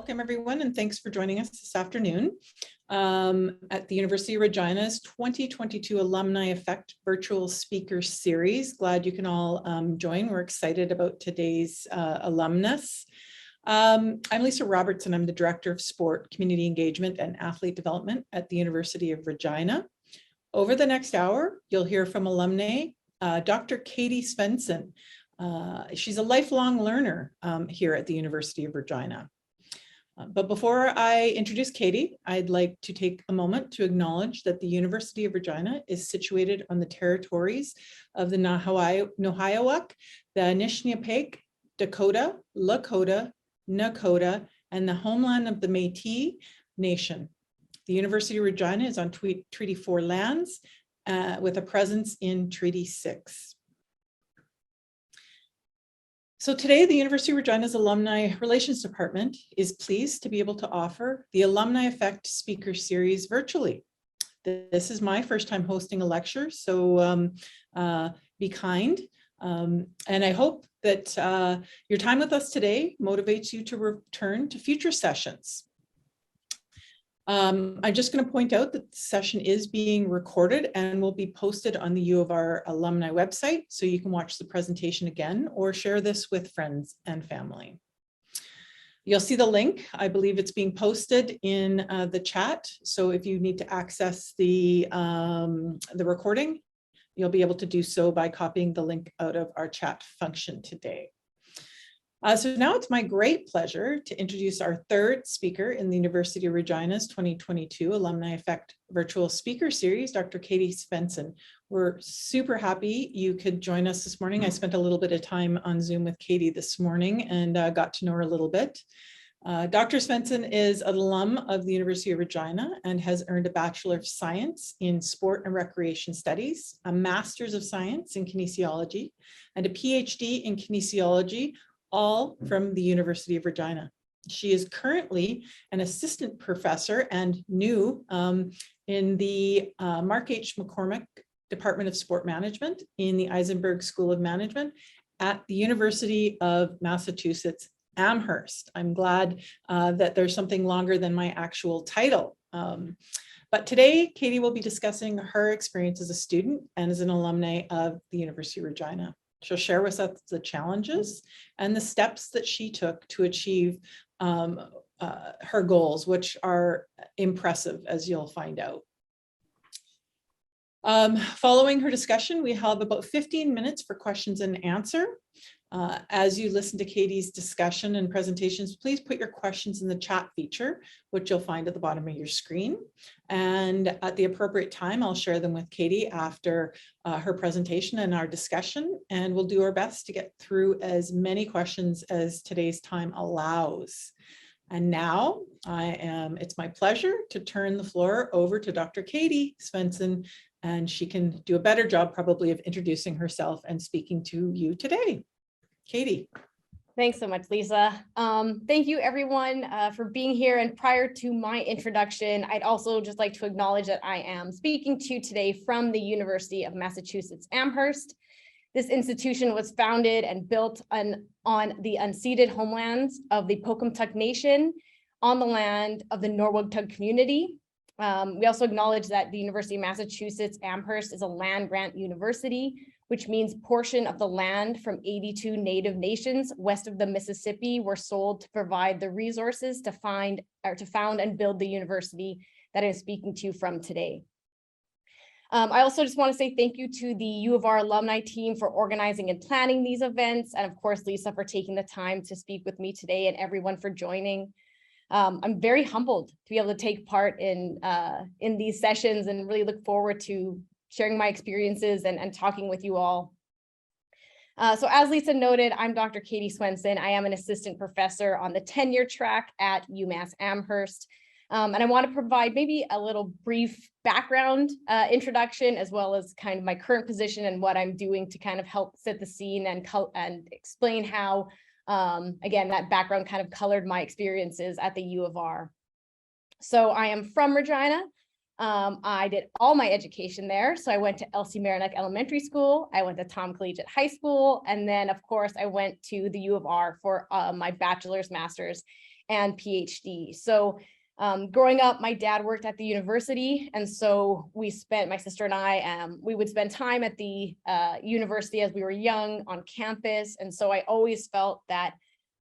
welcome everyone, and thanks for joining us this afternoon at the University of Regina's 2022 Alumni Effect Virtual Speaker Series. Glad you can all join. We're excited about today's alumnus. I'm Lisa Robertson. I'm the Director of Sport, Community Engagement, and Athlete Development at the University of Regina. Over the next hour, you'll hear from alumni Dr. Katie Svenson. She's a lifelong learner here at the University of Regina. But before I introduce Katie, I'd like to take a moment to acknowledge that the University of Regina is situated on the territories of the Nahiawak, the Anishinaabeg, Dakota, Lakota, Nakota, and the homeland of the Métis Nation. The University of Regina is on Treaty 4 lands with a presence in Treaty 6. So today, the University of Regina's Alumni Relations Department is pleased to be able to offer the Alumni Effect Speaker Series virtually. This is my first time hosting a lecture, so be kind. And I hope that your time with us today motivates you to return to future sessions. I'm just going to point out that the session is being recorded and will be posted on the U of R alumni website, so you can watch the presentation again or share this with friends and family. You'll see the link. I believe it's being posted in the chat. So if you need to access the recording, you'll be able to do so by copying the link out of our chat function today. So now it's my great pleasure to introduce our third speaker in the University of Regina's 2022 Alumni Effect Virtual Speaker Series, Dr. Katie Svenson. We're super happy you could join us this morning. I spent a little bit of time on Zoom with Katie this morning and got to know her a little bit. Dr. Svensson is an alum of the University of Regina and has earned a Bachelor of Science in Sport and Recreation Studies, a Master's of Science in Kinesiology, and a PhD in Kinesiology, all from the University of Regina. She is currently an assistant professor and new in the Mark H. McCormick Department of Sport Management in the Eisenberg School of Management at the University of Massachusetts Amherst. I'm glad that there's something longer than my actual title. But today, Katie will be discussing her experience as a student and as an alumni of the University of Regina. She'll share with us the challenges and the steps that she took to achieve her goals, which are impressive, as you'll find out. Following her discussion, we have about 15 minutes for questions and answer. As you listen to Katie's discussion and presentations, please put your questions in the chat feature, which you'll find at the bottom of your screen. And at the appropriate time, I'll share them with Katie after her presentation and our discussion, and we'll do our best to get through as many questions as today's time allows. And now it's my pleasure to turn the floor over to Dr. Katie Svenson, and she can do a better job probably of introducing herself and speaking to you today. Katie. Thanks so much, Lisa. Thank you everyone for being here. And prior to my introduction, I'd also just like to acknowledge that I am speaking to you today from the University of Massachusetts Amherst. This institution was founded and built on the unceded homelands of the Pocumtuck Nation on the land of the Norwottuck community. We also acknowledge that the University of Massachusetts Amherst is a land grant university, which means portion of the land from 82 Native nations west of the Mississippi were sold to provide the resources to found and build the university that I'm speaking to you from today. I also just want to say thank you to the U of R alumni team for organizing and planning these events, and of course, Lisa, for taking the time to speak with me today, and everyone for joining. I'm very humbled to be able to take part in these sessions and really look forward to sharing my experiences and talking with you all. So as Lisa noted, I'm Dr. Katie Svenson. I am an assistant professor on the tenure track at UMass Amherst. And I want to provide maybe a little brief background introduction, as well as kind of my current position and what I'm doing to kind of help set the scene and explain how, again, that background kind of colored my experiences at the U of R. So I am from Regina. I did all my education there. So I went to Elsie Maronuck Elementary School. I went to Tom Collegiate High School. And then, of course, I went to the U of R for my bachelor's, master's, and PhD. So growing up, my dad worked at the university, and so my sister and I, we would spend time at the university as we were young on campus, and so I always felt that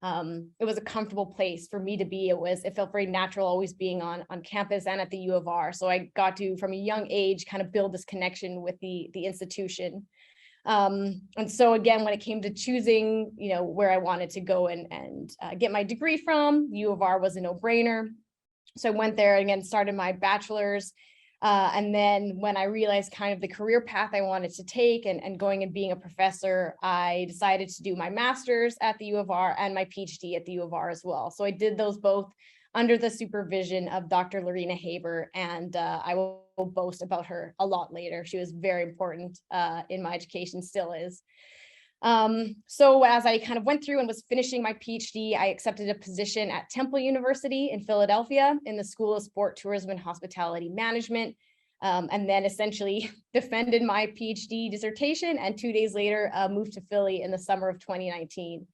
it was a comfortable place for me to be. It felt very natural always being on campus and at the U of R. So I got to, from a young age, kind of build this connection with the institution. And so again, when it came to choosing, where I wanted to go and get my degree from, U of R was a no-brainer. So I went there and again, started my bachelor's. And then when I realized kind of the career path I wanted to take and going and being a professor, I decided to do my master's at the U of R and my PhD at the U of R as well. So I did those both under the supervision of Dr. Lorena Haber, and I will boast about her a lot later. She was very important in my education, still is. So as I kind of went through and was finishing my PhD, I accepted a position at Temple University in Philadelphia in the School of Sport, Tourism, and Hospitality Management, and then essentially defended my PhD dissertation, and 2 days later moved to Philly in the summer of 2019.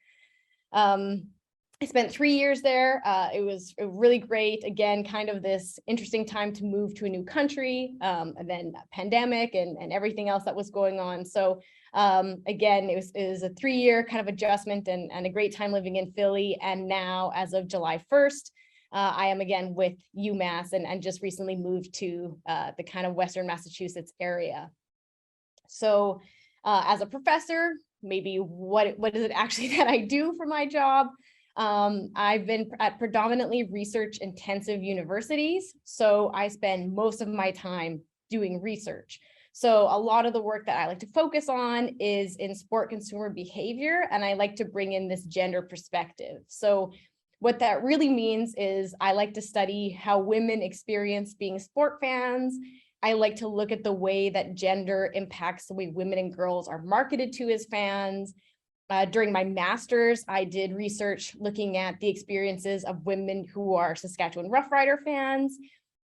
I spent 3 years there. It was really great. Again, kind of this interesting time to move to a new country, and then pandemic and everything else that was going on. So again, it was a 3-year kind of adjustment and a great time living in Philly. And now, as of July 1st, I am again with UMass and just recently moved to the kind of Western Massachusetts area. So as a professor, maybe what is it actually that I do for my job? I've been at predominantly research intensive universities, so I spend most of my time doing research. So a lot of the work that I like to focus on is in sport consumer behavior, and I like to bring in this gender perspective. So what that really means is I like to study how women experience being sport fans. I like to look at the way that gender impacts the way women and girls are marketed to as fans. During my master's, I did research looking at the experiences of women who are Saskatchewan Roughrider fans.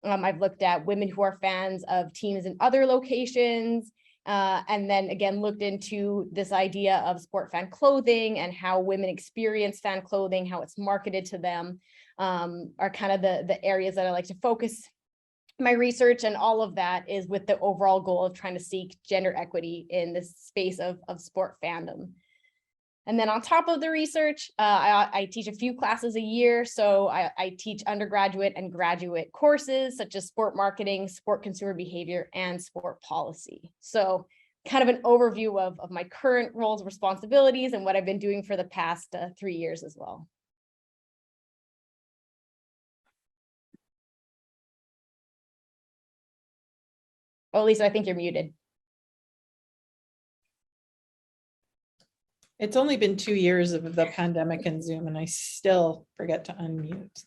I've looked at women who are fans of teams in other locations, and then again looked into this idea of sport fan clothing and how women experience fan clothing, how it's marketed to them, are kind of the areas that I like to focus my research, and all of that is with the overall goal of trying to seek gender equity in this space of sport fandom. And then on top of the research, I teach a few classes a year. So I teach undergraduate and graduate courses such as sport marketing, sport consumer behavior, and sport policy. So kind of an overview of my current roles and responsibilities and what I've been doing for the past 3 years as well. Oh, Lisa, I think you're muted. It's only been 2 years of the pandemic and Zoom, and I still forget to unmute.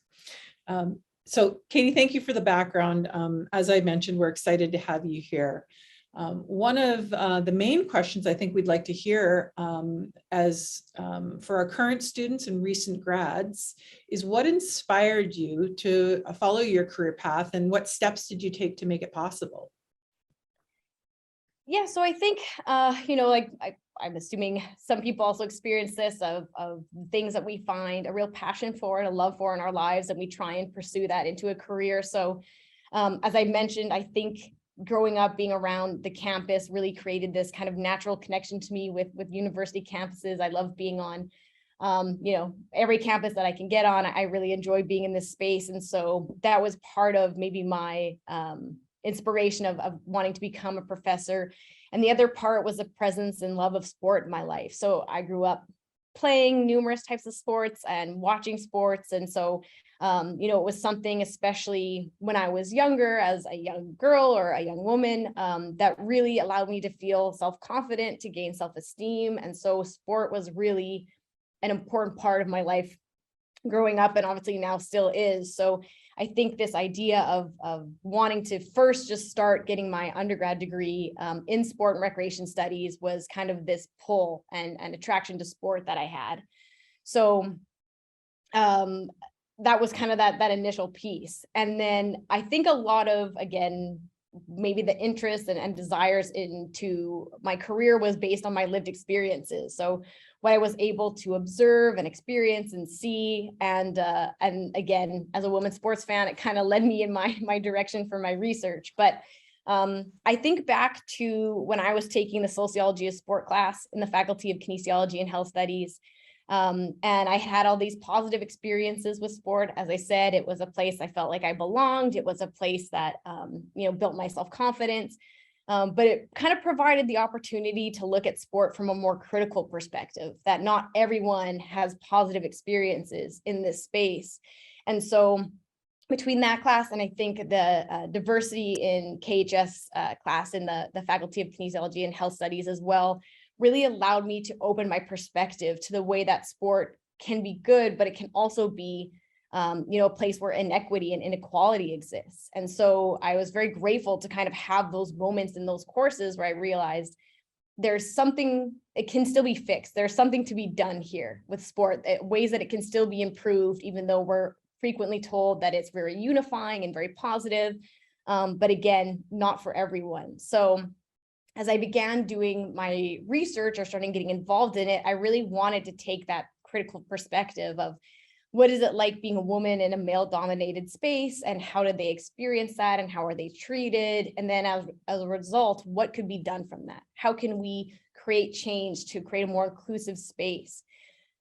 So Katie, thank you for the background. As I mentioned, we're excited to have you here. One of the main questions I think we'd like to hear for our current students and recent grads is what inspired you to follow your career path, and what steps did you take to make it possible? Yeah, so I think, I'm assuming some people also experience this of things that we find a real passion for and a love for in our lives, and we try and pursue that into a career. So as I mentioned, I think growing up, being around the campus really created this kind of natural connection to me with university campuses. I love being on, every campus that I can get on. I really enjoy being in this space. And so that was part of maybe my inspiration of wanting to become a professor. And the other part was the presence and love of sport in my life. So I grew up playing numerous types of sports and watching sports. And so, it was something, especially when I was younger, as a young girl or a young woman, that really allowed me to feel self-confident, to gain self-esteem. And so sport was really an important part of my life growing up, and obviously now still is. So I think this idea of wanting to first just start getting my undergrad degree in sport and recreation studies was kind of this pull and attraction to sport that I had. So that was kind of that initial piece. And then I think a lot of, again, maybe the interests and desires into my career was based on my lived experiences. So what I was able to observe and experience and see, and again, as a women's sports fan, it kind of led me in my direction for my research. But I think back to when I was taking the sociology of sport class in the Faculty of Kinesiology and Health Studies. And I had all these positive experiences with sport. As I said, it was a place I felt like I belonged. It was a place that, built my self-confidence. But it kind of provided the opportunity to look at sport from a more critical perspective, that not everyone has positive experiences in this space. And so between that class and I think the diversity in KHS class in the Faculty of Kinesiology and Health Studies as well, really allowed me to open my perspective to the way that sport can be good, but it can also be, a place where inequity and inequality exists. And so I was very grateful to kind of have those moments in those courses where I realized there's something, it can still be fixed. There's something to be done here with sport, ways that it can still be improved, even though we're frequently told that it's very unifying and very positive. But again, not for everyone. So as I began doing my research or starting getting involved in it, I really wanted to take that critical perspective of what is it like being a woman in a male-dominated space, and how did they experience that, and how are they treated? And then as a result, what could be done from that? How can we create change to create a more inclusive space?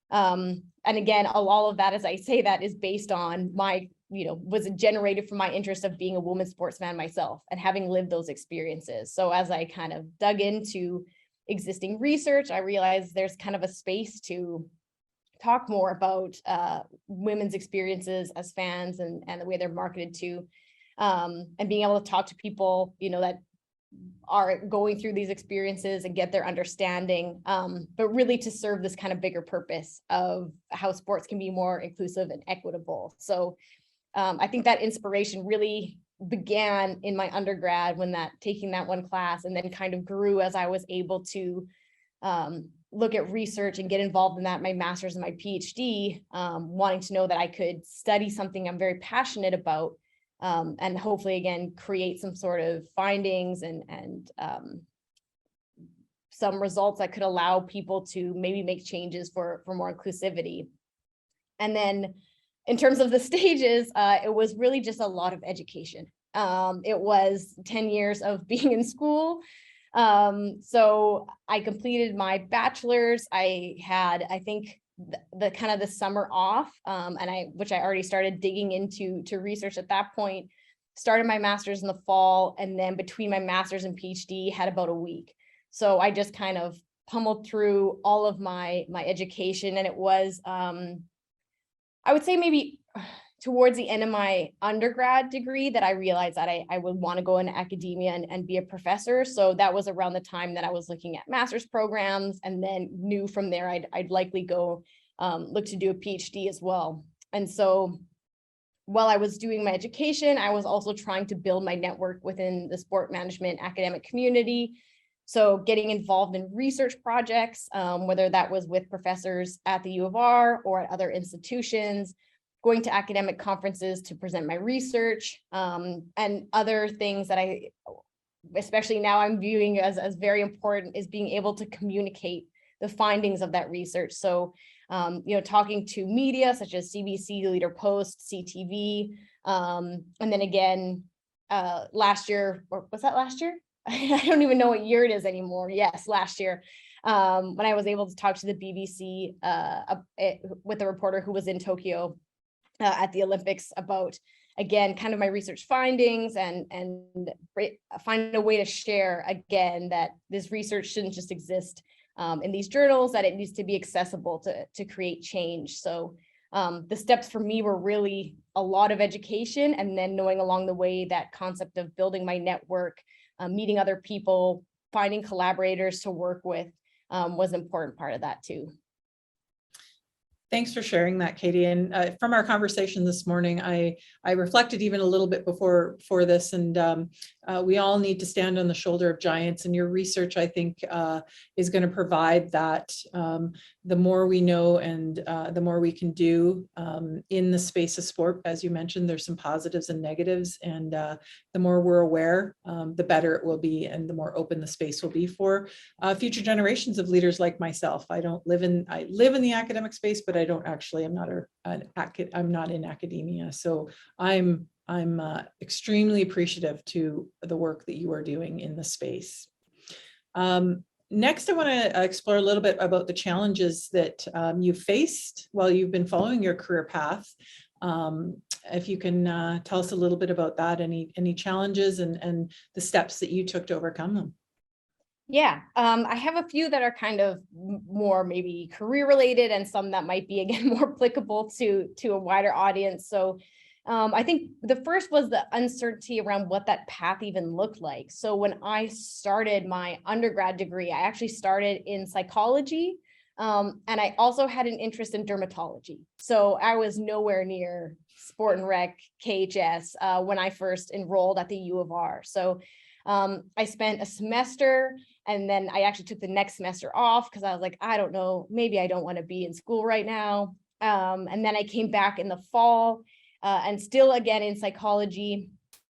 And again, all of that, as I say that, is based on my, was generated from my interest of being a women's sportsman myself and having lived those experiences. So as I kind of dug into existing research, I realized there's kind of a space to talk more about women's experiences as fans and the way they're marketed to, and being able to talk to people, that are going through these experiences and get their understanding, but really to serve this kind of bigger purpose of how sports can be more inclusive and equitable. So I think that inspiration really began in my undergrad when taking that one class, and then kind of grew as I was able to look at research and get involved in that, my master's and my PhD, wanting to know that I could study something I'm very passionate about, and hopefully again create some sort of findings and some results that could allow people to maybe make changes for more inclusivity. And then in terms of the stages, it was really just a lot of education. It was 10 years of being in school. So I completed my bachelor's. I had, I think, the kind of the summer off, which I already started digging into research at that point. Started my master's in the fall, and then between my master's and PhD had about a week. So I just kind of pummeled through all of my education, and it was, I would say maybe towards the end of my undergrad degree that I realized that I would want to go into academia and be a professor. So that was around the time that I was looking at master's programs, and then knew from there I'd likely go look to do a PhD as well. And so while I was doing my education, I was also trying to build my network within the sport management academic community. So getting involved in research projects, whether that was with professors at the U of R or at other institutions, going to academic conferences to present my research, and other things that especially now I'm viewing as very important, is being able to communicate the findings of that research. So, talking to media such as CBC, Leader Post, CTV, and then again, last year, or was that last year? I don't even know what year it is anymore. Yes, last year, when I was able to talk to the BBC with a reporter who was in Tokyo at the Olympics about, again, kind of my research findings, and find a way to share again that this research shouldn't just exist in these journals, that it needs to be accessible to create change. So the steps for me were really a lot of education, and then knowing along the way that concept of building my network, meeting other people, finding collaborators to work with, was an important part of that too. Thanks for sharing that, Katie. And from our conversation this morning, I reflected even a little bit before for this, and we all need to stand on the shoulder of giants. And your research, I think, is going to provide that. The more we know and the more we can do in the space of sport, as you mentioned, there's some positives and negatives, and the more we're aware, the better it will be, and the more open the space will be for future generations of leaders like myself. I live in the academic space, but I'm not in academia. So I'm extremely appreciative to the work that you are doing in the space. Next, I want to explore a little bit about the challenges that you've faced while you've been following your career path. If you can tell us a little bit about that, any challenges and the steps that you took to overcome them. Yeah, I have a few that are kind of more maybe career related, and some that might be, again, more applicable to a wider audience. So I think the first was the uncertainty around what that path even looked like. So when I started my undergrad degree, I actually started in psychology, and I also had an interest in dermatology. So I was nowhere near sport and rec, KHS, when I first enrolled at the U of R. So I spent a semester, and then I actually took the next semester off because I was like, I don't know, maybe I don't want to be in school right now. And then I came back in the fall and still again in psychology,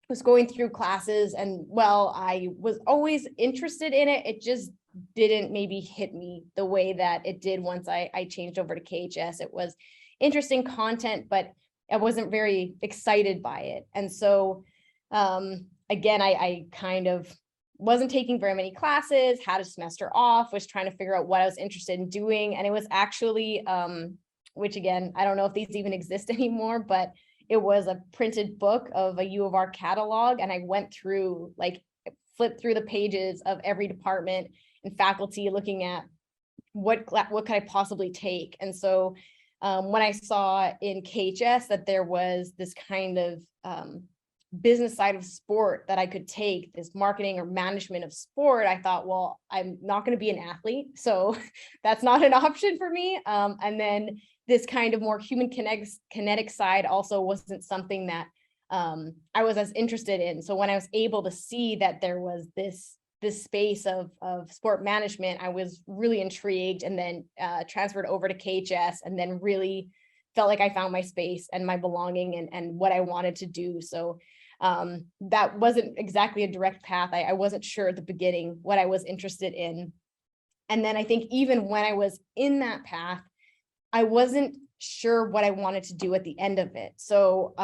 was going through classes, and well, I was always interested in it. It just didn't maybe hit me the way that it did once I changed over to KHS. It was interesting content, but I wasn't very excited by it. And so again, I kind of wasn't taking very many classes, had a semester off, was trying to figure out what I was interested in doing. And it was actually, which again, I don't know if these even exist anymore, but it was a printed book of a U of R catalog. And I went through, flipped through the pages of every department and faculty looking at what could I possibly take. And so when I saw in KHS that there was this kind of business side of sport that I could take, this marketing or management of sport, I thought, well, I'm not going to be an athlete, so that's not an option for me. And then this kind of more human kinetic side also wasn't something that I was as interested in. So when I was able to see that there was this space of sport management, I was really intrigued, and then transferred over to KHS, and then really felt like I found my space and my belonging and what I wanted to do. So that wasn't exactly a direct path. I wasn't sure at the beginning what I was interested in. And then I think even when I was in that path, I wasn't sure what I wanted to do at the end of it. So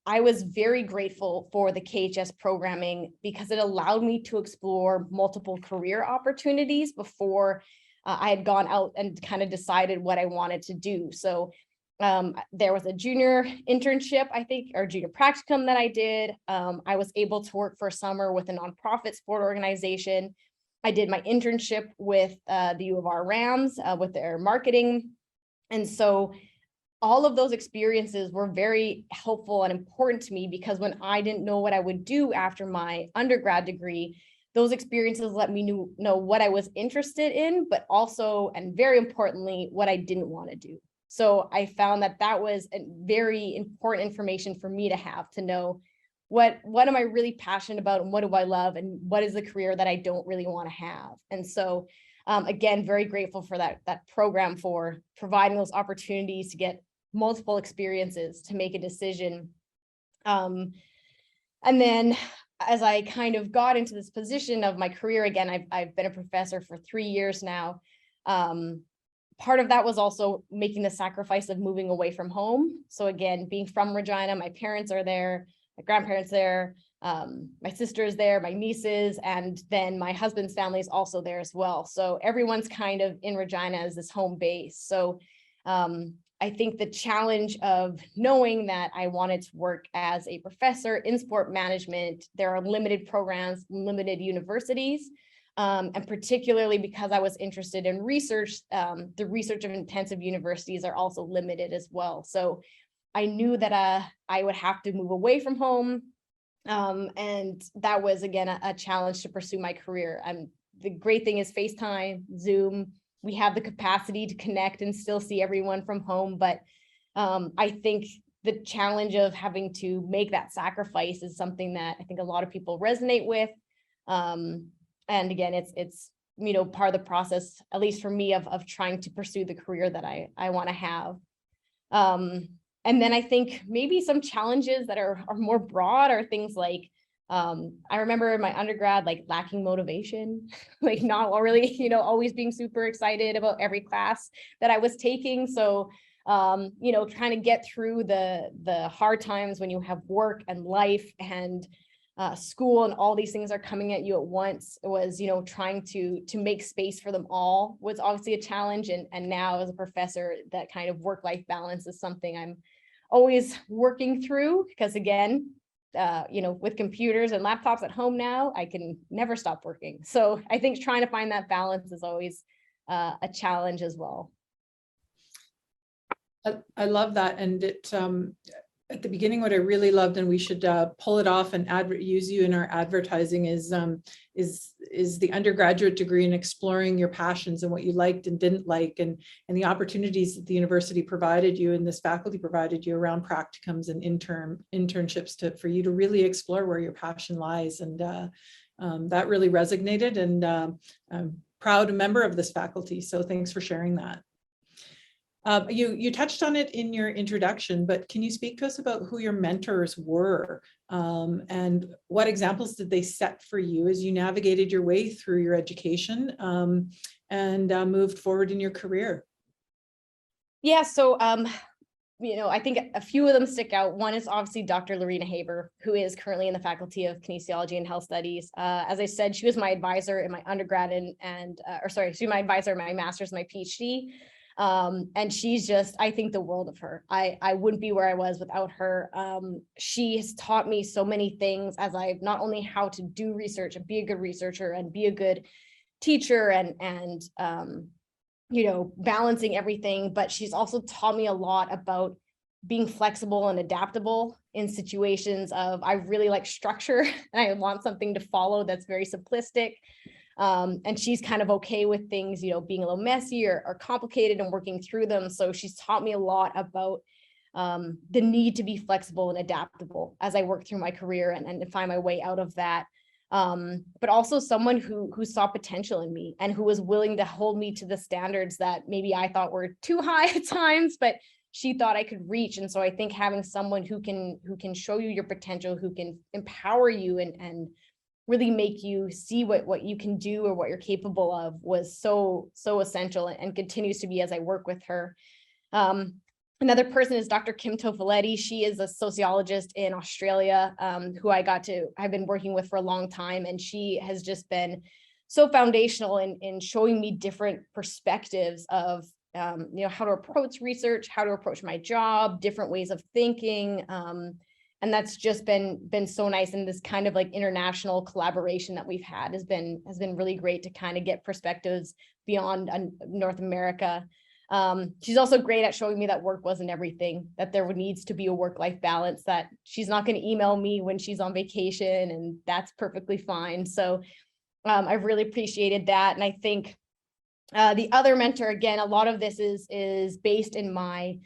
I was very grateful for the KHS programming because it allowed me to explore multiple career opportunities before I had gone out and kind of decided what I wanted to do. So there was a junior internship, I think, or junior practicum that I did. I was able to work for a summer with a nonprofit sport organization. I did my internship with the U of R Rams with their marketing. And so all of those experiences were very helpful and important to me, because when I didn't know what I would do after my undergrad degree, those experiences let me know what I was interested in, but also, and very importantly, what I didn't want to do. So I found that was a very important information for me to have, to know what am I really passionate about, and what do I love, and what is the career that I don't really want to have. And so again, very grateful for that program, for providing those opportunities to get multiple experiences to make a decision. And then as I kind of got into this position of my career, again, I've been a professor for 3 years now. Part of that was also making the sacrifice of moving away from home. So again, being from Regina, my parents are there, my grandparents there, my sister's there, my nieces, and then my husband's family is also there as well. So everyone's kind of in Regina as this home base. So I think the challenge of knowing that I wanted to work as a professor in sport management, there are limited programs, limited universities. And particularly because I was interested in research, the research of intensive universities are also limited as well. So I knew that I would have to move away from home. And that was, again, a challenge to pursue my career. The great thing is FaceTime, Zoom, we have the capacity to connect and still see everyone from home. But I think the challenge of having to make that sacrifice is something that I think a lot of people resonate with. And again, it's part of the process, at least for me, of trying to pursue the career that I want to have. And then I think maybe some challenges that are more broad are things like, I remember in my undergrad, like lacking motivation, like not really, always being super excited about every class that I was taking. So, trying to get through the hard times when you have work and life and school and all these things are coming at you at once. It was, trying to make space for them all was obviously a challenge. And now as a professor, that kind of work-life balance is something I'm always working through, because again, with computers and laptops at home now, I can never stop working. So I think trying to find that balance is always a challenge as well. I love that. And it, at the beginning, what I really loved, and we should pull it off and use you in our advertising, is the undergraduate degree in exploring your passions and what you liked and didn't like, and the opportunities that the university provided you and this faculty provided you around practicums and internships for you to really explore where your passion lies. And that really resonated, and I'm proud member of this faculty. So thanks for sharing that. You touched on it in your introduction, but can you speak to us about who your mentors were, and what examples did they set for you as you navigated your way through your education and moved forward in your career? Yeah, so I think a few of them stick out. One is obviously Dr. Lorena Haber, who is currently in the Faculty of Kinesiology and Health Studies. As I said, she was my advisor in my undergrad she was my advisor in my master's and my PhD. And she's just, I think the world of her. I wouldn't be where I was without her. She has taught me so many things, as I've not only how to do research and be a good researcher and be a good teacher and balancing everything, but she's also taught me a lot about being flexible and adaptable in situations of, I really like structure and I want something to follow that's very simplistic. And she's kind of okay with things, being a little messy or complicated and working through them. So she's taught me a lot about the need to be flexible and adaptable as I work through my career and to find my way out of that. But also someone who saw potential in me and who was willing to hold me to the standards that maybe I thought were too high at times, but she thought I could reach. And so I think having someone who can show you your potential, who can empower you and really make you see what you can do or what you're capable of was so essential, and continues to be as I work with her. Another person is Dr. Kim Tofoletti. She is a sociologist in Australia, who I've been working with for a long time, and she has just been so foundational in showing me different perspectives of how to approach research, how to approach my job, different ways of thinking. And that's just been so nice. And this kind of like international collaboration that we've had has been really great to kind of get perspectives beyond North America. She's also great at showing me that work wasn't everything, that there needs to be a work-life balance, that she's not going to email me when she's on vacation, and that's perfectly fine. So I've really appreciated that. And I think the other mentor, again, a lot of this is based in my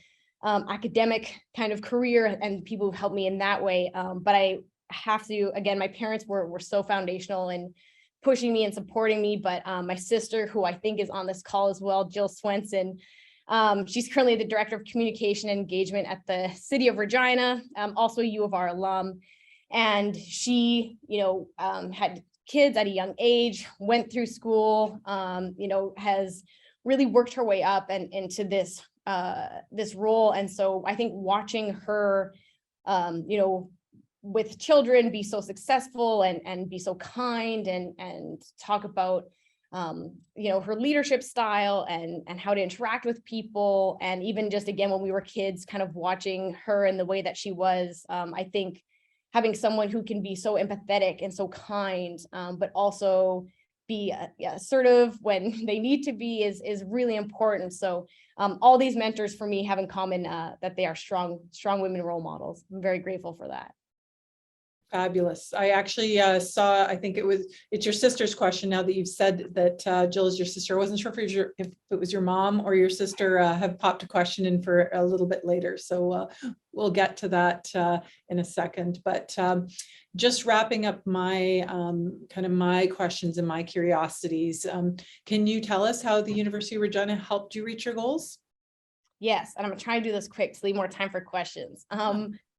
academic kind of career and people who've helped me in that way. But I have to, again, my parents were so foundational in pushing me and supporting me. But my sister, who I think is on this call as well, Jill Swenson, she's currently the Director of Communication and Engagement at the City of Regina, also a U of R alum. And she, had kids at a young age, went through school, has really worked her way up and into this role. And so I think watching her, with children be so successful and be so kind and talk about, her leadership style and how to interact with people. And even just, again, when we were kids, kind of watching her and the way that she was, I think having someone who can be so empathetic and so kind, but also be assertive when they need to be is really important. So all these mentors for me have in common that they are strong women role models. I'm very grateful for that. Fabulous. I actually saw, I think it's your sister's question now that you've said that Jill is your sister. I wasn't sure if it was your mom or your sister have popped a question in for a little bit later. So we'll get to that in a second. But just wrapping up my kind of my questions and my curiosities. Can you tell us how the University of Regina helped you reach your goals? Yes, and I'm gonna try to do this quick to leave more time for questions.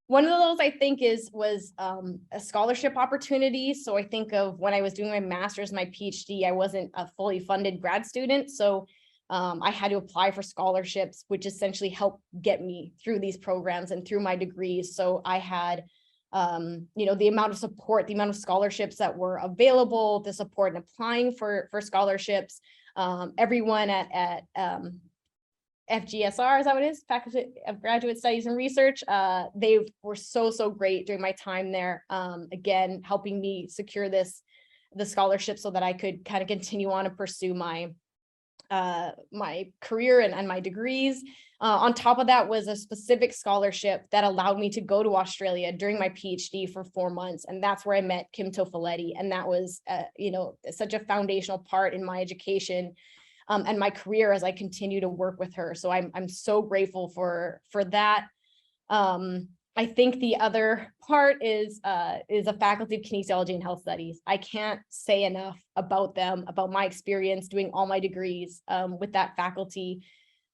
One of those I think was a scholarship opportunity. So I think of when I was doing my master's, my PhD, I wasn't a fully funded grad student. So I had to apply for scholarships, which essentially helped get me through these programs and through my degrees. So I had, the amount of support, the amount of scholarships that were available, the support in applying for scholarships. Everyone at FGSR, is that what it is? Faculty of Graduate Studies and Research. They were so great during my time there. Again, helping me secure the scholarship so that I could kind of continue on and pursue my career and my degrees. On top of that was a specific scholarship that allowed me to go to Australia during my PhD for 4 months. And that's where I met Kim Tofoletti. And that was, such a foundational part in my education and my career as I continue to work with her. So I'm so grateful for that. I think the other part is a faculty of kinesiology and health studies. I can't say enough about them, about my experience doing all my degrees with that faculty.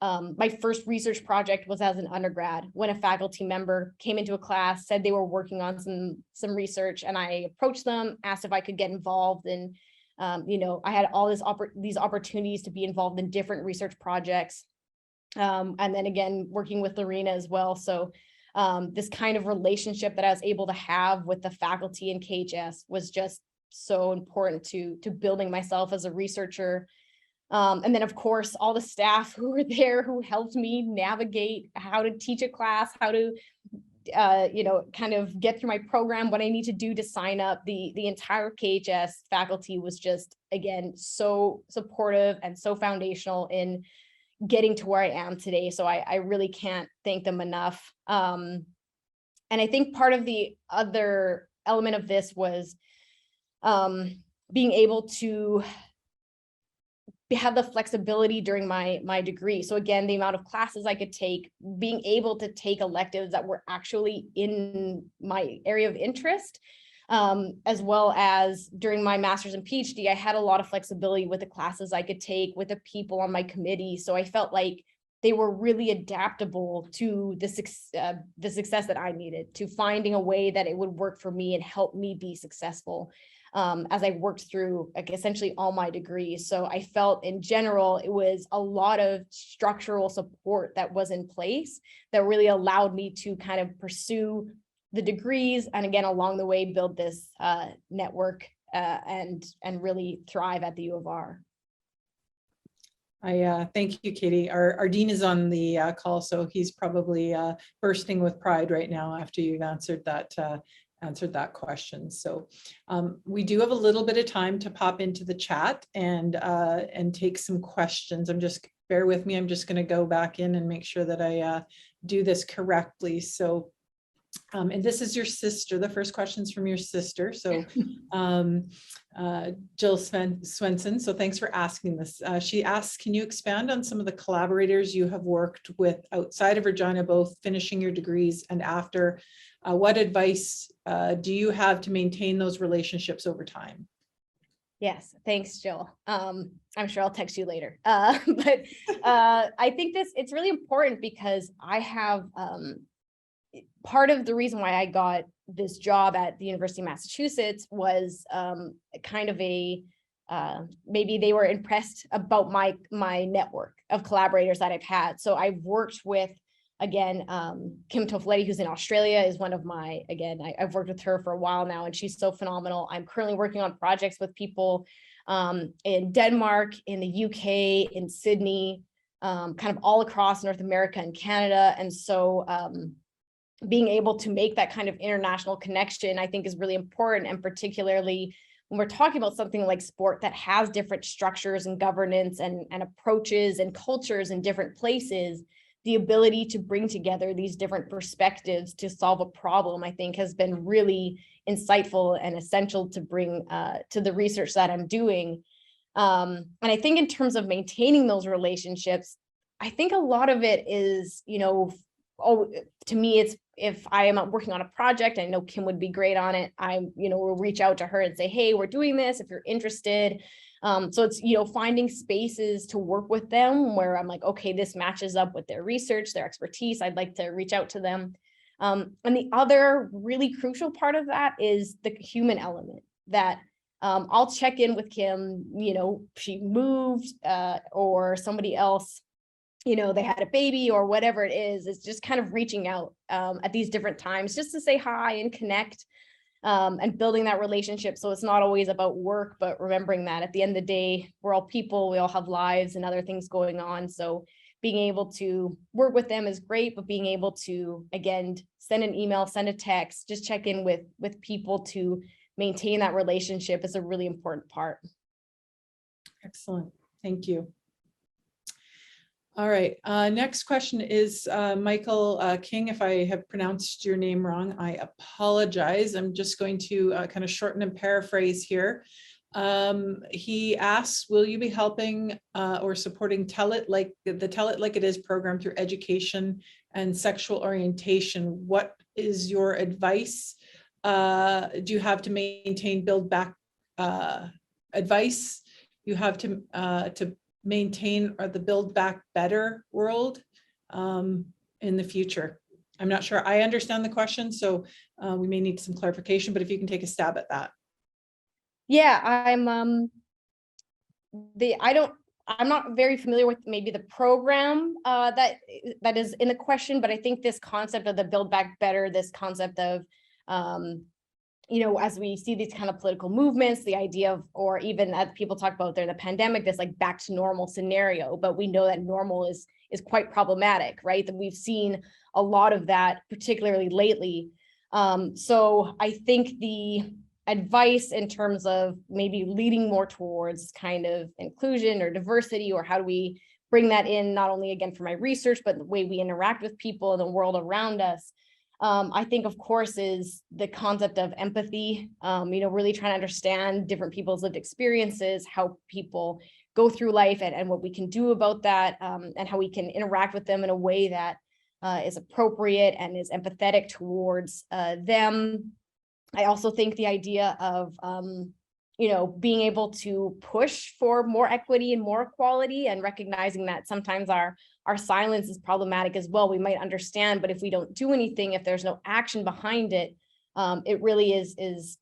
My first research project was as an undergrad when a faculty member came into a class, said they were working on some research, and I approached them, asked if I could get involved, and I had all these opportunities to be involved in different research projects. And then again, working with Lorena as well. So this kind of relationship that I was able to have with the faculty in KHS was just so important to building myself as a researcher. And then of course, all the staff who were there who helped me navigate how to teach a class, how to kind of get through my program, what I need to do to sign up. The entire KHS faculty was just, again, so supportive and so foundational in getting to where I am today. So I really can't thank them enough. And I think part of the other element of this was being able to have the flexibility during my degree. So again, the amount of classes I could take, being able to take electives that were actually in my area of interest, as well as during my master's and PhD, I had a lot of flexibility with the classes I could take, with the people on my committee. So I felt like they were really adaptable to the success that I needed, to finding a way that it would work for me and help me be successful. As I worked through essentially all my degrees. So I felt in general, it was a lot of structural support that was in place that really allowed me to kind of pursue the degrees. And again, along the way, build this network and really thrive at the U of R. I thank you, Katie. Our dean is on the call, so he's probably bursting with pride right now after you've answered that question. So we do have a little bit of time to pop into the chat and take some questions. Bear with me. I'm just going to go back in and make sure that I do this correctly. So, and this is your sister. The first question's from your sister. So Jill Svenson. So thanks for asking this. She asks, can you expand on some of the collaborators you have worked with outside of Regina, both finishing your degrees and after? What advice do you have to maintain those relationships over time? Yes, thanks, Jill. I'm sure I'll text you later. But I think it's really important because I have part of the reason why I got this job at the University of Massachusetts was kind of maybe they were impressed about my network of collaborators that I've had. So I've worked with, again, Kim Tofoletti, who's in Australia, is one of my, I've worked with her for a while now, and she's so phenomenal. I'm currently working on projects with people in Denmark, in the UK, in Sydney, kind of all across North America and Canada. And so being able to make that kind of international connection, I think, is really important. And particularly when we're talking about something like sport that has different structures and governance and approaches and cultures in different places, the ability to bring together these different perspectives to solve a problem, I think has been really insightful and essential to bring to the research that I'm doing. And I think in terms of maintaining those relationships, I think a lot of it is, to me, it's if I am working on a project, I know Kim would be great on it. Will reach out to her and say, hey, we're doing this if you're interested. So it's, finding spaces to work with them where I'm like, okay, this matches up with their research, their expertise. I'd like to reach out to them. And the other really crucial part of that is the human element that I'll check in with Kim, she moved or somebody else, they had a baby or whatever it is. It's just kind of reaching out at these different times just to say hi and connect and building that relationship. So it's not always about work, but remembering that at the end of the day, we're all people, we all have lives and other things going on. So being able to work with them is great, but being able to, again, send an email, send a text, just check in with people to maintain that relationship is a really important part. Excellent. Thank you. All right. Next question is Michael King. If I have pronounced your name wrong, I apologize. I'm just going to kind of shorten and paraphrase here. He asks, will you be helping or supporting the Tell It Like It Is program through education and sexual orientation? What is your advice? Do you have to maintain build back advice? You have to maintain the build back better world in the future? I'm not sure I understand the question, so we may need some clarification, but if you can take a stab at that. Yeah, I'm not very familiar with maybe the program that is in the question, but I think this concept of the build back better, this concept of as we see these kind of political movements, the idea of, or even as people talk about during the pandemic, this like back to normal scenario, but we know that normal is quite problematic, right? That we've seen a lot of that, particularly lately. So I think the advice in terms of maybe leading more towards kind of inclusion or diversity, or how do we bring that in, not only again for my research, but the way we interact with people in the world around us. I think, of course, is the concept of empathy, really trying to understand different people's lived experiences, how people go through life and what we can do about that, and how we can interact with them in a way that is appropriate and is empathetic towards them. I also think the idea of, being able to push for more equity and more equality, and recognizing that sometimes our silence is problematic as well. We might understand, but if we don't do anything, if there's no action behind it, it really is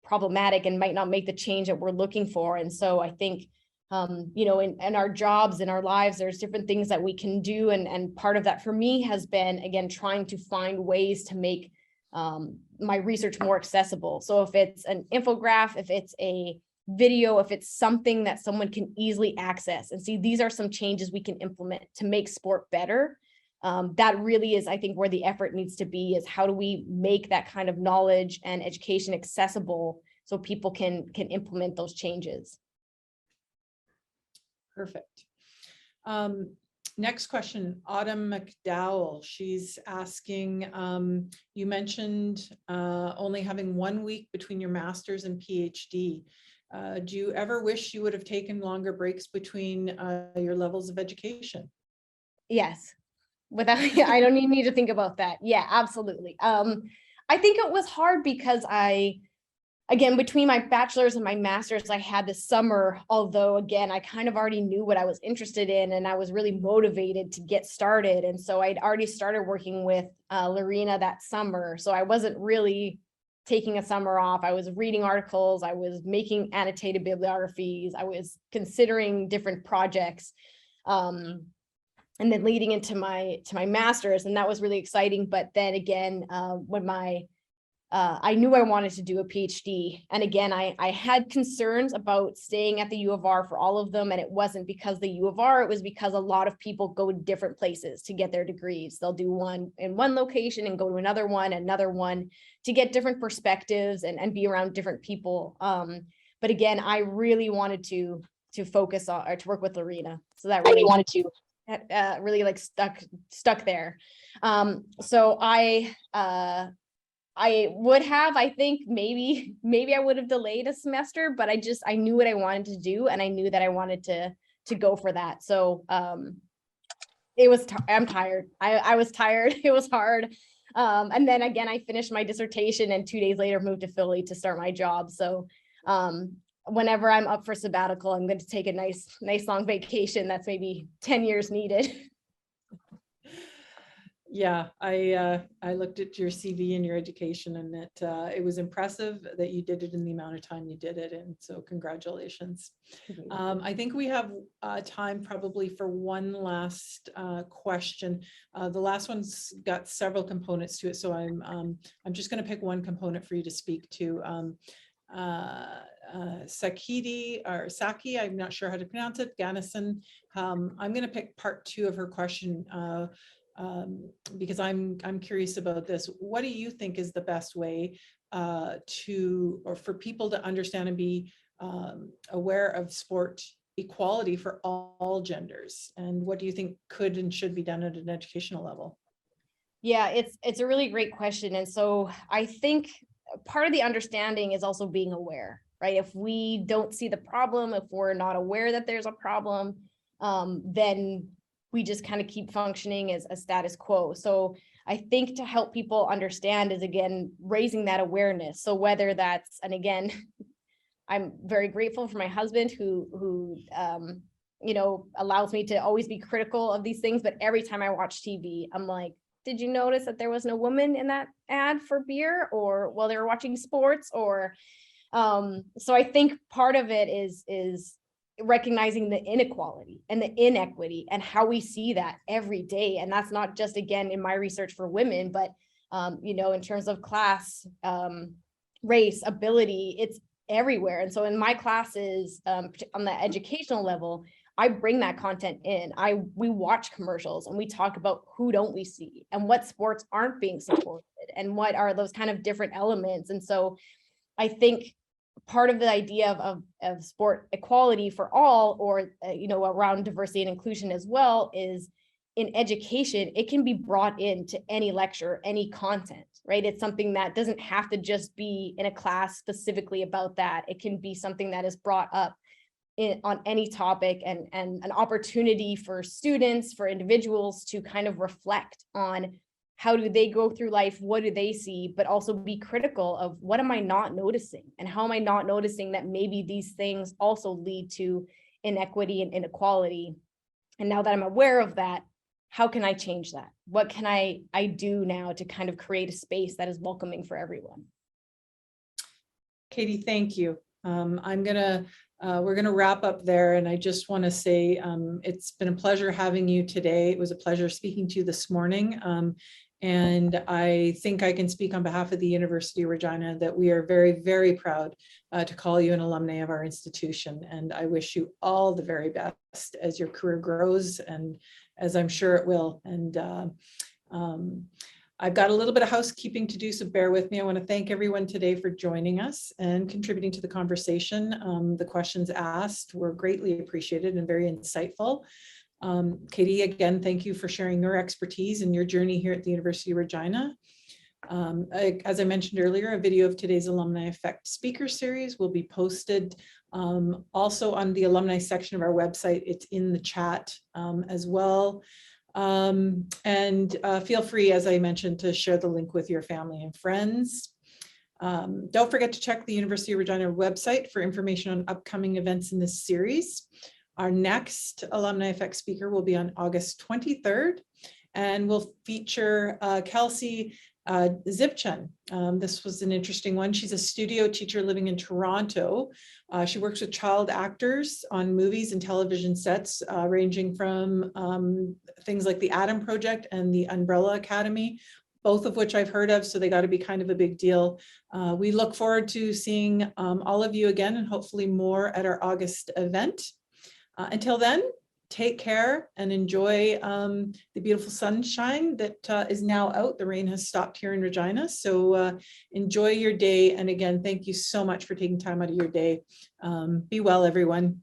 problematic and might not make the change that we're looking for. And so I think, in our jobs, in our lives, there's different things that we can do. And part of that for me has been, again, trying to find ways to make my research more accessible. So if it's an infographic, if it's a video, if it's something that someone can easily access and see, these are some changes we can implement to make sport better. That really is, I think, where the effort needs to be, is how do we make that kind of knowledge and education accessible so people can implement those changes. Perfect. Next question, Autumn McDowell. She's asking, you mentioned only having 1 week between your master's and PhD. Do you ever wish you would have taken longer breaks between your levels of education? Yes, I don't even need to think about that. Yeah, absolutely. I think it was hard because again, between my bachelor's and my master's, I had this summer, although again, I kind of already knew what I was interested in and I was really motivated to get started. And so I'd already started working with Lorena that summer. So I wasn't really taking a summer off. I was reading articles, I was making annotated bibliographies, I was considering different projects, and then leading into my master's, and that was really exciting. But then again, when I knew I wanted to do a PhD. And again, I had concerns about staying at the U of R for all of them. And it wasn't because the U of R, it was because a lot of people go to different places to get their degrees. They'll do one in one location and go to another one to get different perspectives and be around different people. But again, I really wanted to focus on, or to work with Lorena. So that really wanted to really like stuck there. So I would have, I think maybe I would have delayed a semester, but I knew what I wanted to do, and I knew that I wanted to go for that. So I'm tired. I was tired. It was hard. And then again, I finished my dissertation and 2 days later moved to Philly to start my job. So whenever I'm up for sabbatical, I'm going to take a nice long vacation. That's maybe 10 years needed. Yeah, I looked at your CV and your education, and it was impressive that you did it in the amount of time you did it. And so congratulations. I think we have time probably for one last question. The last one's got several components to it, so I'm just going to pick one component for you to speak to. Sakiti or Saki, I'm not sure how to pronounce it, Ganison. I'm going to pick part 2 of her question because I'm curious about this. What do you think is the best way for people to understand and be aware of sport equality for all genders? And what do you think could and should be done at an educational level? Yeah, it's a really great question. And so I think part of the understanding is also being aware, right? If we don't see the problem, if we're not aware that there's a problem, then we just kind of keep functioning as a status quo. So I think to help people understand is, again, raising that awareness. So whether that's, and again, I'm very grateful for my husband who you know, allows me to always be critical of these things. But every time I watch TV, I'm like, did you notice that there was no woman in that ad for beer, or while they were watching sports? Or so I think part of it is recognizing the inequality and the inequity and how we see that every day. And that's not just, again, in my research for women, but you know, in terms of class, race, ability, it's everywhere. And so in my classes, on the educational level, I bring that content in. We watch commercials and we talk about who don't we see and what sports aren't being supported and what are those kind of different elements. And so I think part of the idea of sport equality for all, or you know, around diversity and inclusion as well, is in education, it can be brought into any lecture, any content, right? It's something that doesn't have to just be in a class specifically about that. It can be something that is brought up on any topic, and an opportunity for students, for individuals to kind of reflect on how do they go through life, what do they see, but also be critical of what am I not noticing, and how am I not noticing that maybe these things also lead to inequity and inequality. And now that I'm aware of that, how can I change that? What can I do now to kind of create a space that is welcoming for everyone? Katie, thank you. We're gonna wrap up there, and I just want to say it's been a pleasure having you today. It was a pleasure speaking to you this morning. And I think I can speak on behalf of the University of Regina that we are very, very proud to call you an alumni of our institution. And I wish you all the very best as your career grows, and as I'm sure it will. And I've got a little bit of housekeeping to do, so bear with me. I want to thank everyone today for joining us and contributing to the conversation. The questions asked were greatly appreciated and very insightful. Katie, again, thank you for sharing your expertise and your journey here at the University of Regina. As I mentioned earlier, a video of today's Alumni Effect speaker series will be posted also on the alumni section of our website. It's in the chat as well. Feel free, as I mentioned, to share the link with your family and friends. Don't forget to check the University of Regina website for information on upcoming events in this series. Our next Alumni Effect speaker will be on August 23rd, and will feature Kelsey Zipchen. This was an interesting one. She's a studio teacher living in Toronto. She works with child actors on movies and television sets, ranging from things like the Adam Project and the Umbrella Academy, both of which I've heard of, so they got to be kind of a big deal. We look forward to seeing all of you again, and hopefully more at our August event. Until then, take care and enjoy the beautiful sunshine that is now out. The rain has stopped here in Regina, so enjoy your day. And again, thank you so much for taking time out of your day. Be well, everyone.